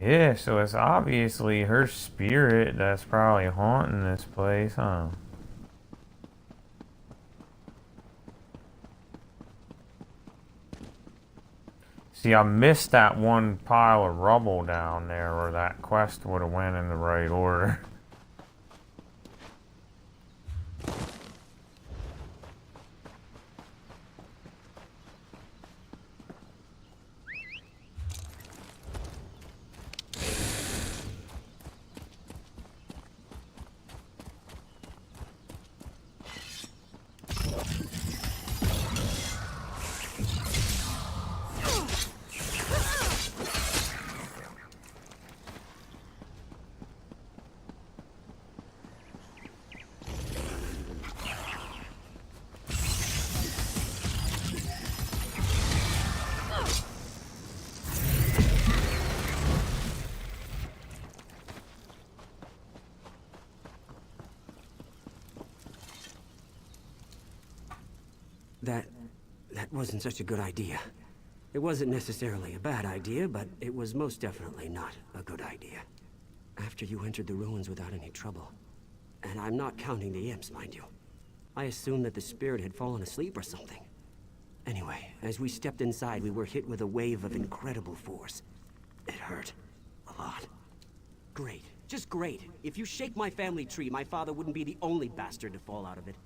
Yeah, so it's obviously her spirit that's probably haunting this place, huh? See, I missed that one pile of rubble down there where that quest would have went in the right order. That wasn't such a good idea. It wasn't necessarily a bad idea, but it was most definitely not a good idea. After you entered the ruins without any trouble, and I'm not counting the imps, mind you, I assumed that the spirit had fallen asleep or something. Anyway, as we stepped inside, we were hit with a wave of incredible force. It hurt. A lot. Great. Just great. If you shake my family tree, my father wouldn't be the only bastard to fall out of it.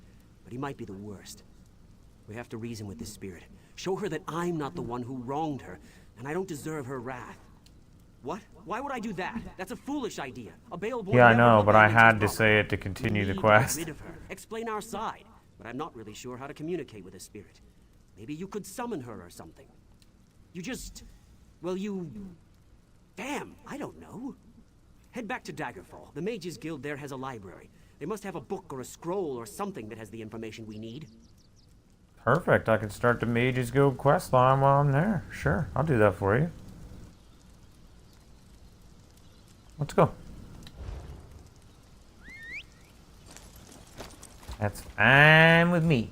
But he might be the worst. We have to reason with this spirit. Show her that I'm not the one who wronged her, and I don't deserve her wrath. What? Why would I do that? That's a foolish idea. A Bale boy Yeah, I never know, looked but I on into had to his say mom. it to continue the We need quest. to get rid of her. Explain our side. But I'm not really sure how to communicate with a spirit. Maybe you could summon her or something. You just... well, you... damn, I don't know. Head back to Daggerfall. The Mages Guild there has a library. They must have a book or a scroll or something that has the information we need. Perfect, I can start the Mages Guild quest line while I'm there. Sure, I'll do that for you. Let's go. That's fine with me.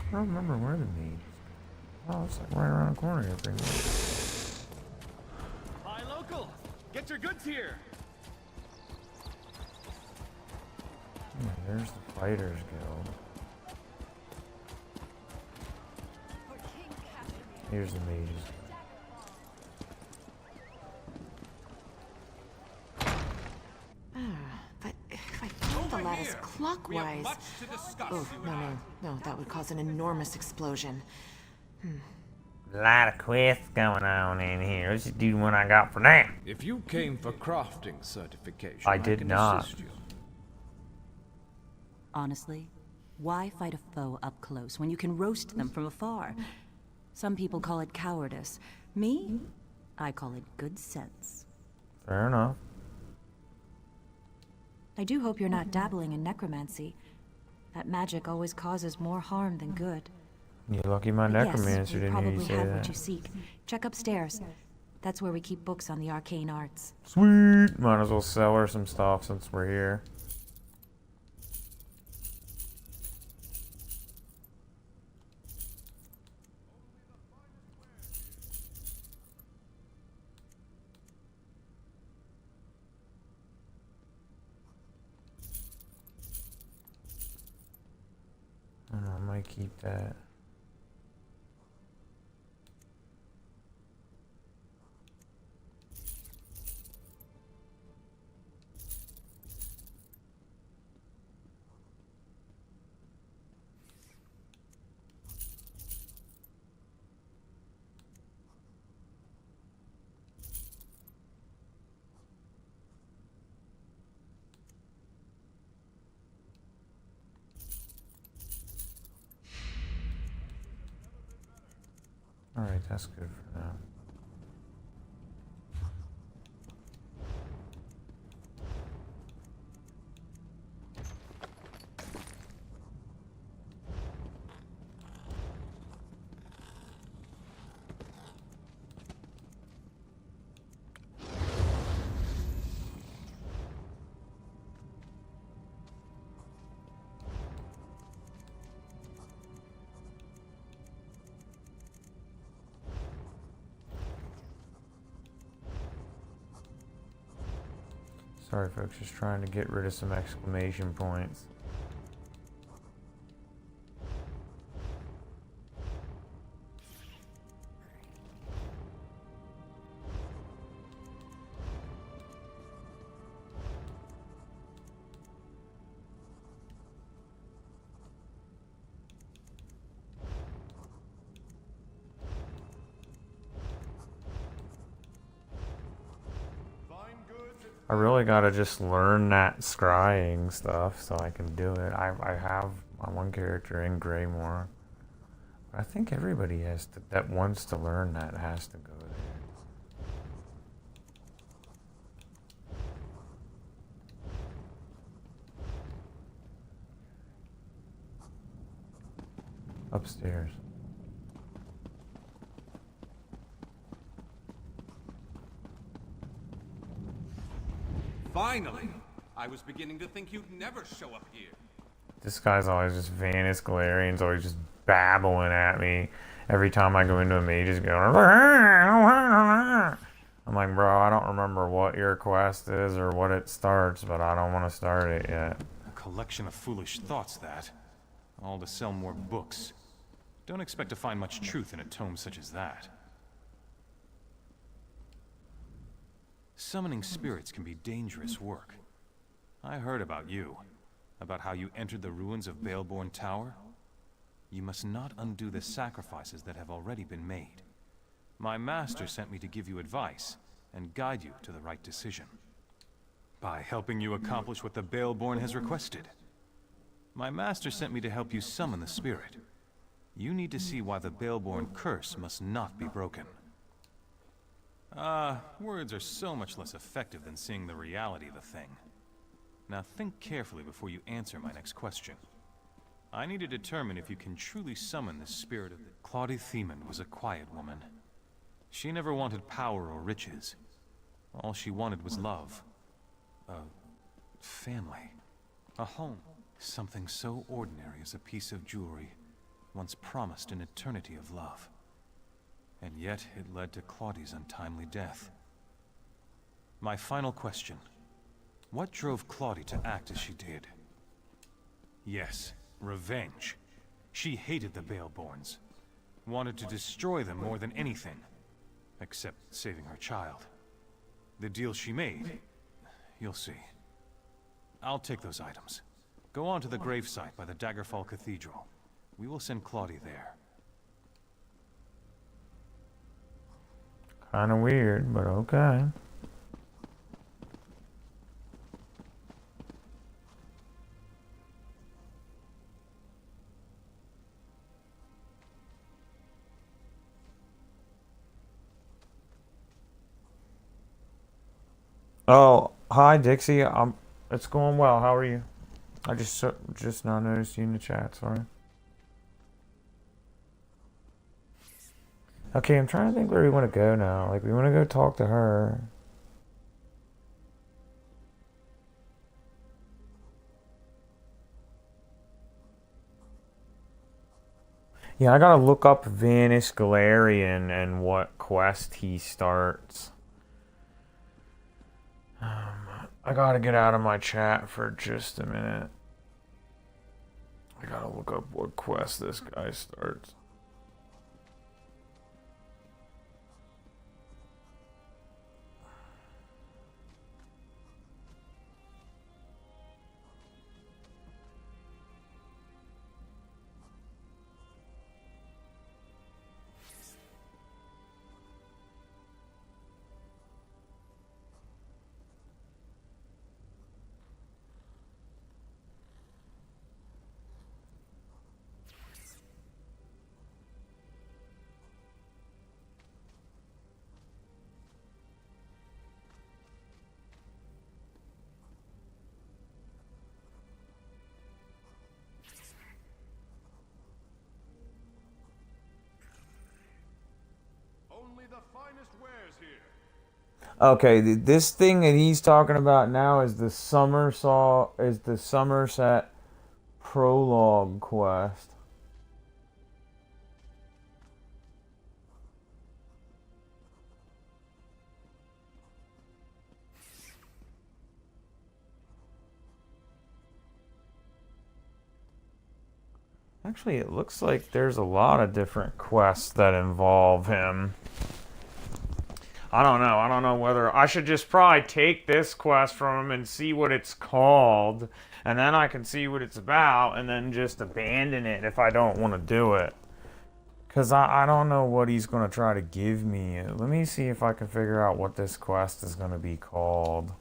I don't remember where the meat. Oh, it's like right around the corner here, pretty much. Hi, local! Get your goods here! Yeah, there's the Fighters Guild. Here's the Mages Guild. But if I fold the lattice clockwise... Oh, no, that would cause an enormous explosion. A lot of quests going on in here. Let's just do the one I got for now. If you came for crafting certification, I did can not. assist you. Honestly, why fight a foe up close when you can roast them from afar? Some people call it cowardice. Me? I call it good sense. Fair enough. I do hope you're not dabbling in necromancy. That magic always causes more harm than good. You're lucky my necromancer didn't hear you probably say have that. what you seek. Check upstairs. That's where we keep books on the arcane arts. Sweet! Might as well sell her some stuff since we're here. I might keep that. Alright, that's good for now. Sorry folks, just trying to get rid of some exclamation points. I really gotta just learn that scrying stuff so I can do it. I have my one character in Greymore. But I think everybody has to, that wants to learn that has to go there. Upstairs. Finally! I was beginning to think you'd never show up here. This guy's always just Vanis Galarian's always just babbling at me every time I go into a mage's guild. I'm like, bro, I don't remember what your quest is or what it starts, but I don't want to start it yet. A collection of foolish thoughts, that. All to sell more books. Don't expect to find much truth in a tome such as that. Summoning spirits can be dangerous work. I heard about you. About how you entered the ruins of Baleborn Tower. You must not undo the sacrifices that have already been made. My master sent me to give you advice and guide you to the right decision. By helping you accomplish what the Baleborn has requested. My master sent me to help you summon the spirit. You need to see why the Baleborn curse must not be broken. Words are so much less effective than seeing the reality of a thing. Now think carefully before you answer my next question. I need to determine if you can truly summon the spirit of the... Claudie Thiemann was a quiet woman. She never wanted power or riches. All she wanted was love. A family. A home. Something so ordinary as a piece of jewelry, once promised an eternity of love. And yet, it led to Claudie's untimely death. My final question. What drove Claudie to act as she did? Yes, revenge. She hated the Baleborns. Wanted to destroy them more than anything. Except saving her child. The deal she made, you'll see. I'll take those items. Go on to the gravesite by the Daggerfall Cathedral. We will send Claudie there. Kinda weird, but okay. Oh, hi Dixie. It's going well. How are you? I just now noticed you in the chat. Sorry. Okay, I'm trying to think where we want to go now. Like, we want to go talk to her. Yeah, I gotta look up Vanis Galarian and what quest he starts. I gotta get out of my chat for just a minute. I gotta look up what quest this guy starts. Only the finest wares here. Okay, this thing that he's talking about now is the Somerset prologue quest. Actually, it looks like there's a lot of different quests that involve him. I don't know. I don't know whether I should just probably take this quest from him and see what it's called, and then I can see what it's about, and then just abandon it if I don't want to do it. Because I don't know what he's going to try to give me. Let me see if I can figure out what this quest is going to be called.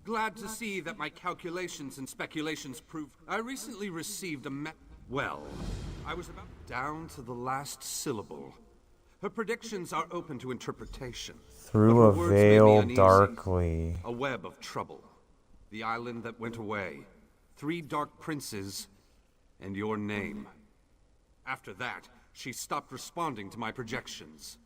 Glad to see that my calculations and speculations prove. I recently received well, I was about down to the last syllable. Her predictions are open to interpretation. Through a veil darkly. A web of trouble. The island that went away. 3 dark princes. And your name. After that, she stopped responding to my projections.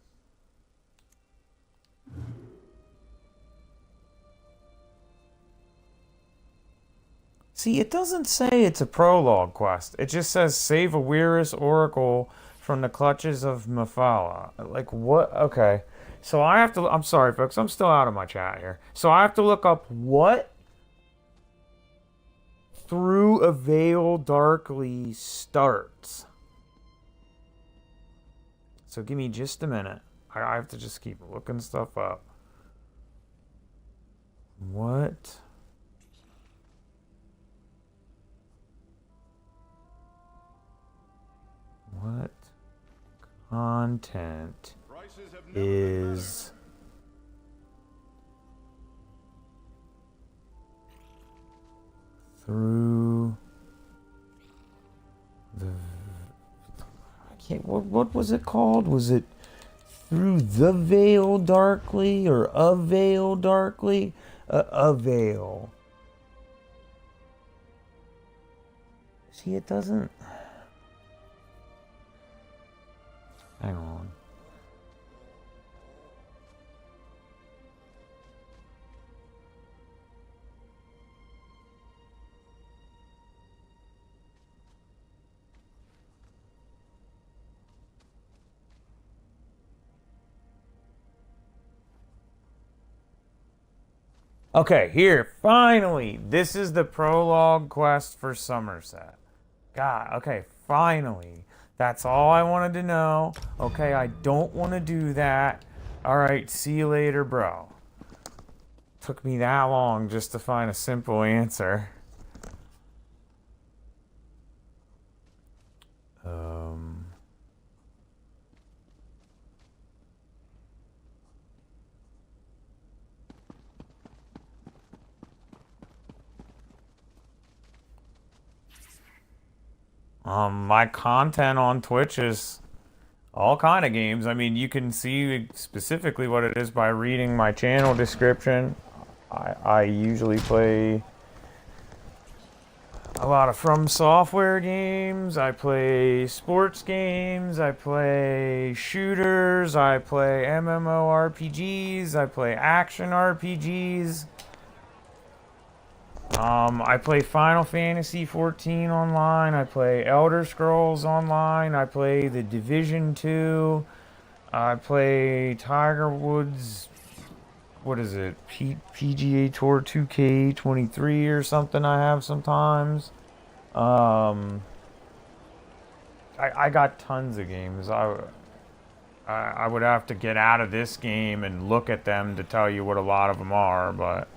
See, it doesn't say it's a prologue quest. It just says save a Weirus Oracle from the clutches of Mephala. Like, what? Okay. So I have to... I'm sorry, folks. I'm still out of my chat here. So I have to look up what Through a Veil Darkly starts. So give me just a minute. I have to just keep looking stuff up. What? What content is through the... I can't... What was it called? Was it Through the Veil Darkly or A Veil Darkly? A Veil. See, it doesn't... Hang on. Okay, here, finally. This is the prologue quest for Somerset. God, okay, finally. That's all I wanted to know. Okay, I don't want to do that. Alright, see you later, bro. Took me that long just to find a simple answer. My content on Twitch is all kind of games. I mean, you can see specifically what it is by reading my channel description. I usually play a lot of From Software games. I play sports games. I play shooters. I play MMORPGs. I play action RPGs. I play Final Fantasy 14 online. I play Elder Scrolls online. I play The Division 2. I play Tiger Woods. What is it? PGA Tour 2K23 or something I have sometimes. I got tons of games. I would have to get out of this game and look at them to tell you what a lot of them are, but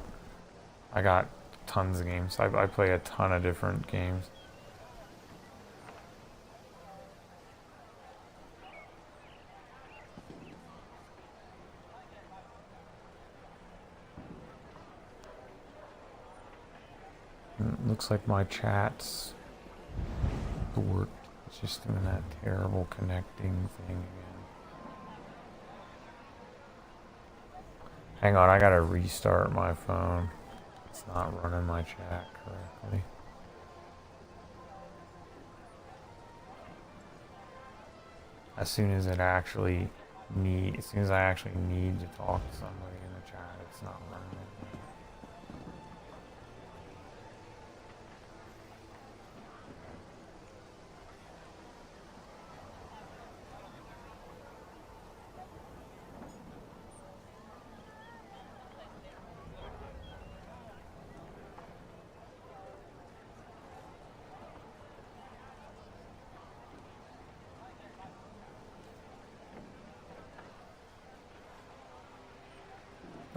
I got tons of games. I play a ton of different games. It looks like my chat's dorked. It's just doing that terrible connecting thing again. Hang on, I gotta restart my phone. It's not running my chat correctly. As soon as I actually need to talk to somebody in the chat, it's not running it.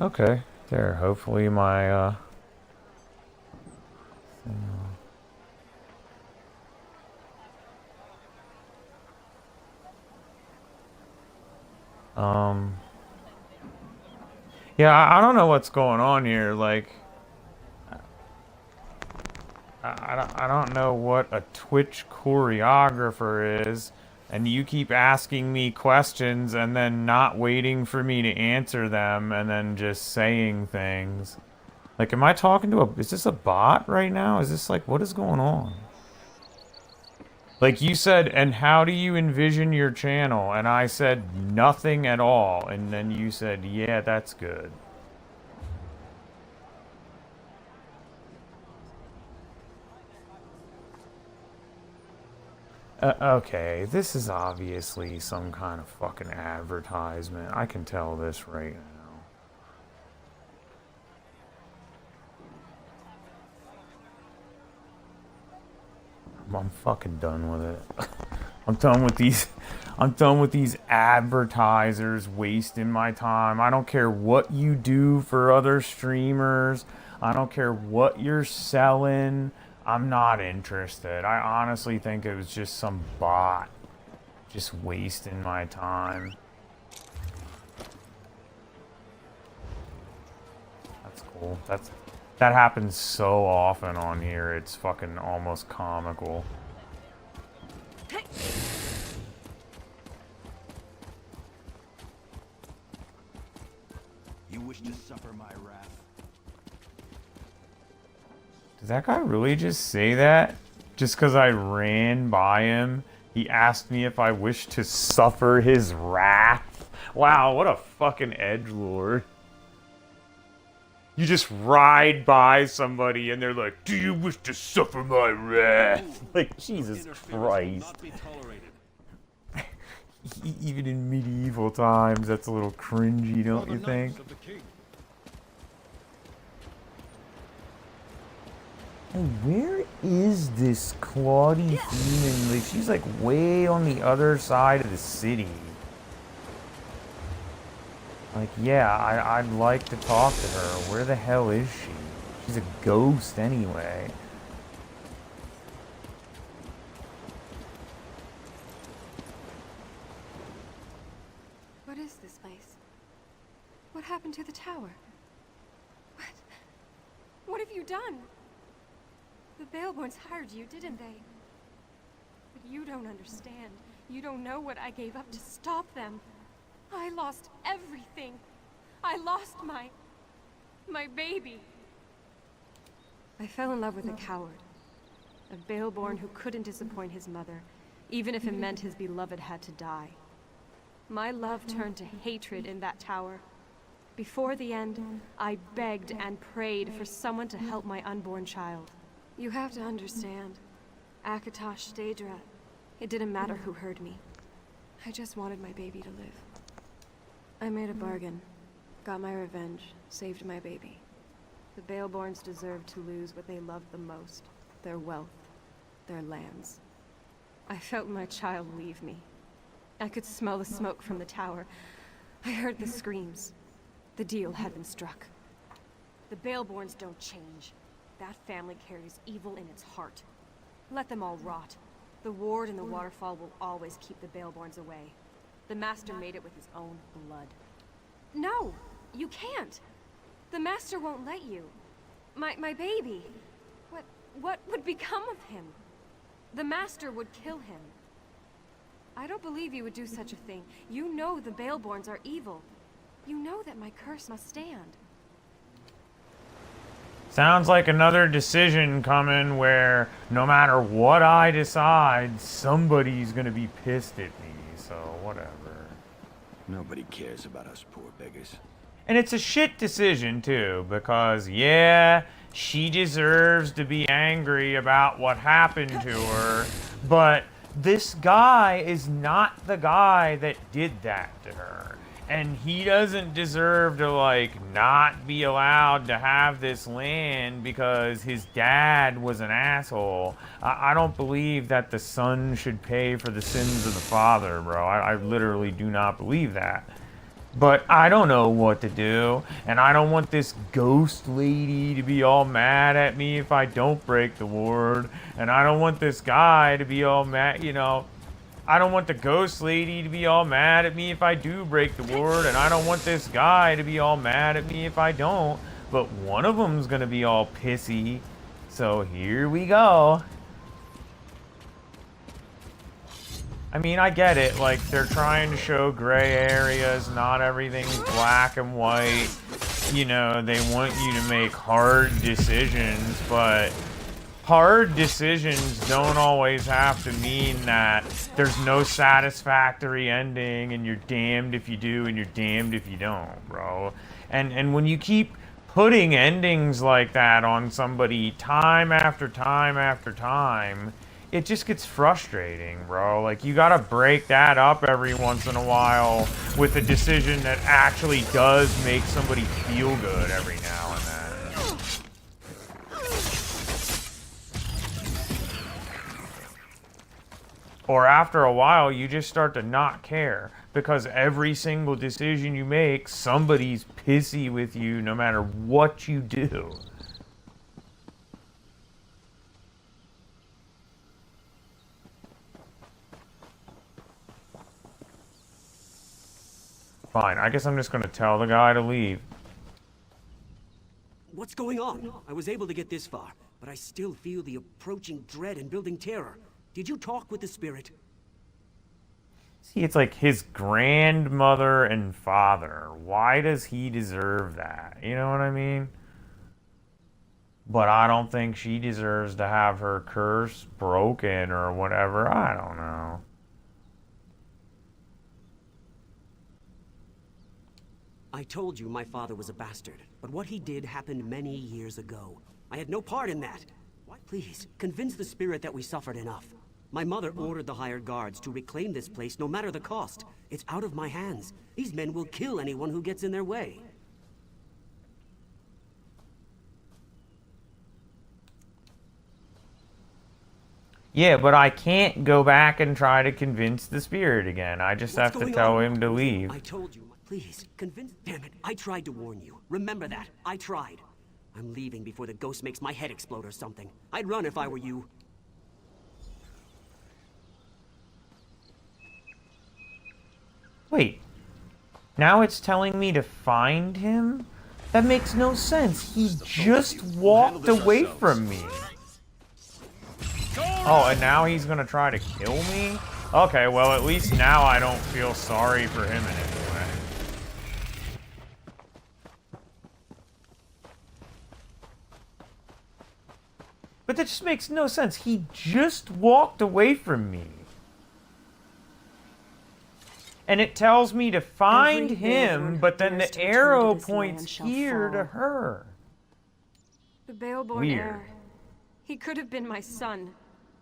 Okay, there. Hopefully my yeah, I don't know what's going on here. Like, I don't know what a Twitch choreographer is, and you keep asking me questions and then not waiting for me to answer them and then just saying things. Like, am I talking to a... Is this a bot right now? Is this like... What is going on? Like, you said, and how do you envision your channel? And I said, nothing at all. And then you said, yeah, that's good. Okay, this is obviously some kind of fucking advertisement. I can tell this right now. I'm fucking done with it. I'm done with these advertisers wasting my time. I don't care what you do for other streamers. I don't care what you're selling. I'm not interested. I honestly think it was just some bot just wasting my time. That's cool. That happens so often on here. It's fucking almost comical. You wish to suffer my wrath? Did that guy really just say that? Just because I ran by him, he asked me if I wish to suffer his wrath? Wow, what a fucking edgelord. You just ride by somebody and they're like, do you wish to suffer my wrath? Like, Jesus Christ. Even in medieval times, that's a little cringy, don't you think? And where is this Claudie demon? Like, she's like way on the other side of the city. Like, yeah, I'd like to talk to her. Where the hell is she? She's a ghost anyway. What is this place? What happened to the tower? What have you done? The Baleborns hired you, didn't they? But you don't understand. You don't know what I gave up to stop them. I lost everything. I lost my baby. I fell in love with a coward. A Baleborn who couldn't disappoint his mother, even if it meant his beloved had to die. My love turned to hatred in that tower. Before the end, I begged and prayed for someone to help my unborn child. You have to understand. Akatosh, Daedra, it didn't matter who heard me. I just wanted my baby to live. I made a bargain, got my revenge, saved my baby. The Baleborns deserved to lose what they loved the most, their wealth, their lands. I felt my child leave me. I could smell the smoke from the tower. I heard the screams. The deal had been struck. The Baleborns don't change. That family carries evil in its heart. Let them all rot. The ward and the waterfall will always keep the Baleborns away. The Master made it with his own blood. No! You can't! The Master won't let you. My baby. What would become of him? The Master would kill him. I don't believe you would do such a thing. You know the Baleborns are evil. You know that my curse must stand. Sounds like another decision coming where no matter what I decide, somebody's gonna be pissed at me, so whatever. Nobody cares about us poor beggars. And it's a shit decision too, because yeah, she deserves to be angry about what happened to her, but this guy is not the guy that did that to her. And he doesn't deserve to, like, not be allowed to have this land because his dad was an asshole. I don't believe that the son should pay for the sins of the father, bro. I literally do not believe that. But I don't know what to do, and I don't want this ghost lady to be all mad at me if I don't break the ward, and I don't want this guy to be all mad, you know. I don't want the ghost lady to be all mad at me if I do break the ward, and I don't want this guy to be all mad at me if I don't, but one of them's gonna be all pissy, so here we go. I mean, I get it, like, they're trying to show gray areas, not everything's black and white, you know, they want you to make hard decisions, but hard decisions don't always have to mean that there's no satisfactory ending and you're damned if you do and you're damned if you don't, bro. And when you keep putting endings like that on somebody time after time after time, it just gets frustrating, bro. Like, you gotta break that up every once in a while with a decision that actually does make somebody feel good every now and then. Or after a while, you just start to not care, because every single decision you make, somebody's pissy with you no matter what you do. Fine, I guess I'm just gonna tell the guy to leave. What's going on? I was able to get this far, but I still feel the approaching dread and building terror. Did you talk with the spirit? See, it's like his grandmother and father. Why does he deserve that? You know what I mean? But I don't think she deserves to have her curse broken or whatever. I don't know. I told you my father was a bastard, but what he did happened many years ago. I had no part in that. Why, please, convince the spirit that we suffered enough. My mother ordered the hired guards to reclaim this place no matter the cost. It's out of my hands. These men will kill anyone who gets in their way. Yeah, but I can't go back and try to convince the spirit again. I just have to tell him to leave. I told you. Please, convince... Damn it, I tried to warn you. Remember that. I tried. I'm leaving before the ghost makes my head explode or something. I'd run if I were you. Wait. Now it's telling me to find him? That makes no sense. He just walked away from me. Oh, and now he's gonna try to kill me? Okay, well, at least now I don't feel sorry for him in any way. But that just makes no sense. He just walked away from me. And it tells me to find him, but then the arrow points here to her. The Baleborn heir. He could have been my son,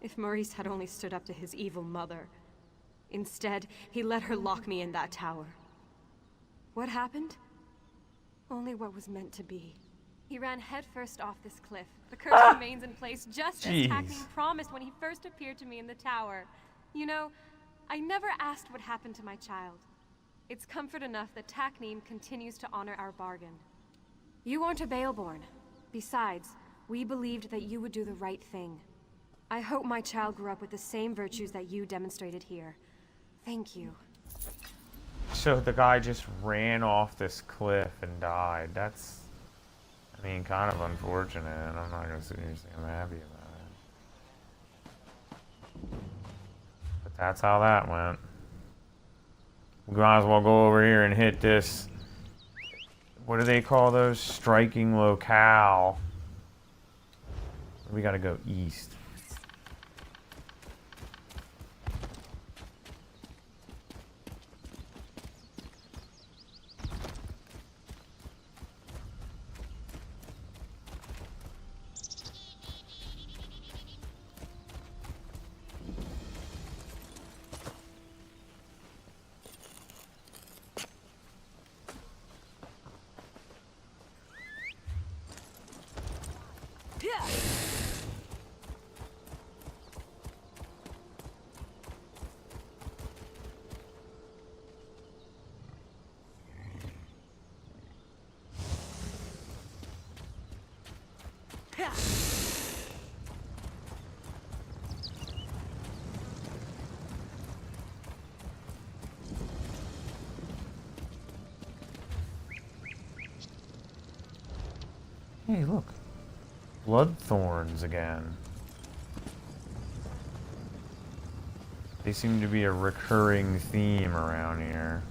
if Maurice had only stood up to his evil mother. Instead, he let her lock me in that tower. What happened? Only what was meant to be. He ran headfirst off this cliff. The curse remains in place just as Takneem promised when he first appeared to me in the tower. You know, I never asked what happened to my child. It's comfort enough that Takneem continues to honor our bargain. You aren't a Baleborn. Besides, we believed that you would do the right thing. I hope my child grew up with the same virtues that you demonstrated here. Thank you. So the guy just ran off this cliff and died. That's... I mean, kind of unfortunate. I'm not gonna sit here and say I'm happy about it. But that's how that went. We might as well go over here and hit this... What do they call those? Striking locale. We gotta go east. Hey, look. Bloodthorns again. They seem to be a recurring theme around here.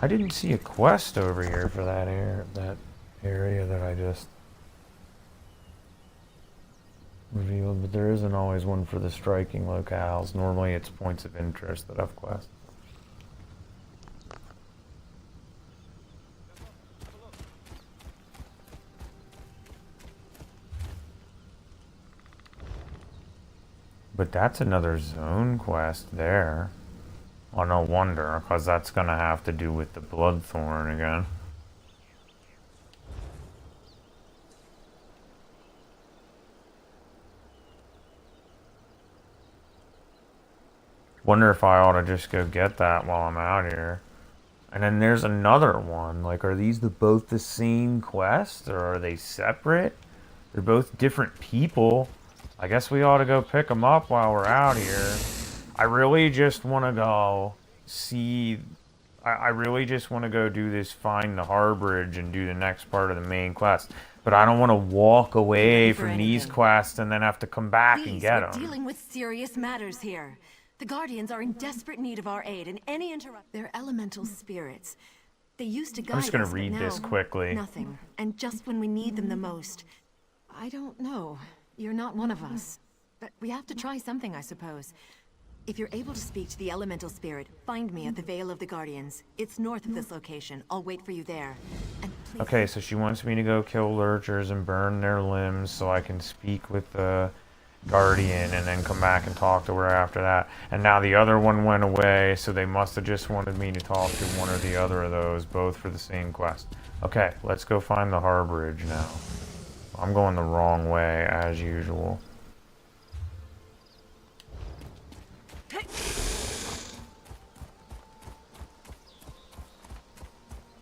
I didn't see a quest over here for that area that I just revealed, but there isn't always one for the striking locales. Normally it's points of interest that have quests. But that's another zone quest there. Oh, no wonder, because that's going to have to do with the Bloodthorn again. Wonder if I ought to just go get that while I'm out here. And then there's another one. Like, are these both the same quest, or are they separate? They're both different people. I guess we ought to go pick them up while we're out here. I really just want to go see... I really just want to go do this Find the Harbridge and do the next part of the main quest. But I don't want to walk away from these quests and then have to come back and get them. We're dealing with serious matters here. The Guardians are in desperate need of our aid, and any They're elemental spirits. They used to guide us, I'm just going to read this quickly. Nothing. And just when we need them the most. I don't know. You're not one of us. But we have to try something, I suppose. If you're able to speak to the elemental spirit, find me at the Vale of the Guardians. It's north of this location. I'll wait for you there. And please... Okay, so she wants me to go kill lurchers and burn their limbs so I can speak with the Guardian and then come back and talk to her after that. And now the other one went away, so they must have just wanted me to talk to one or the other of those, both for the same quest. Okay, let's go find the Harbridge now. I'm going the wrong way, as usual.